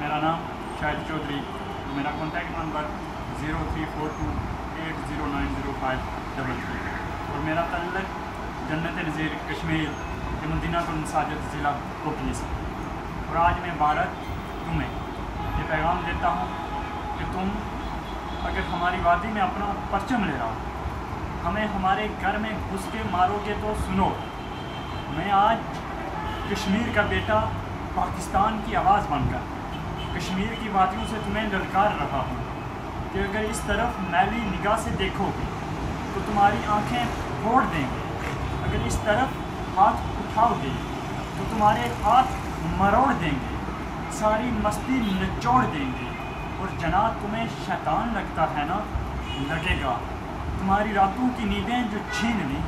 मेरा नाम शाहिद चौधरी, मेरा कॉन्टैक्ट नंबर 0342809053 और मेरा तल्लक जन्नत नज़ीर कश्मीर के मदीनातुल मसाजिद ज़िला कोकली से। और आज मैं भारत तुम्हें ये पैगाम देता हूँ कि तुम अगर हमारी वादी में अपना परचम ले रहा हो, हमें हमारे घर में घुस के मारोगे तो सुनो, मैं आज कश्मीर का बेटा पाकिस्तान की आवाज़ बनकर कश्मीर की वादियों से तुम्हें ललकार रहा हूँ कि अगर इस तरफ मैली निगाह से देखोगे तो तुम्हारी आंखें फोड़ देंगे, अगर इस तरफ हाथ उठाओगे तो तुम्हारे हाथ मरोड़ देंगे, सारी मस्ती निचोड़ देंगे। और जनाब तुम्हें शैतान लगता है ना, लगेगा। तुम्हारी रातों की नींदें जो छीन ली,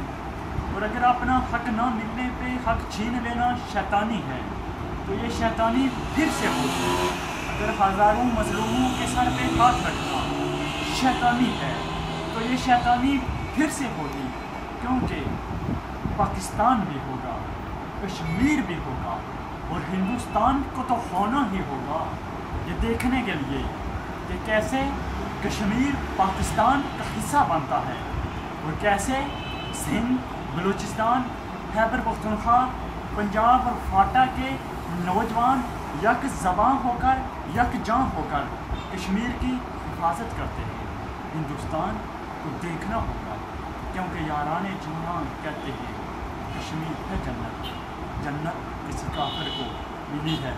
और अगर अपना हक ना मिलने पे हक छीन लेना शैतानी है तो ये शैतानी फिर से होगी। अगर हज़ारों मजलूमों के सर पे हाथ रखना शैतानी है तो ये शैतानी फिर से होगी, क्योंकि पाकिस्तान भी होगा, कश्मीर भी होगा और हिंदुस्तान को तो होना ही होगा। ये देखने के लिए कि कैसे कश्मीर पाकिस्तान का हिस्सा बनता है और कैसे सिंध, बलूचिस्तान, खैबर पख्तूनख्वा, पंजाब और फाटा के नौजवान यक ज़बां होकर यकजां होकर कश्मीर की हिफाजत करते हैं। हिंदुस्तान को देखना होगा, क्योंकि याराने जुम्मान कहते हैं कश्मीर है जन्नत, जन्नत किसी काफिर को मिली है।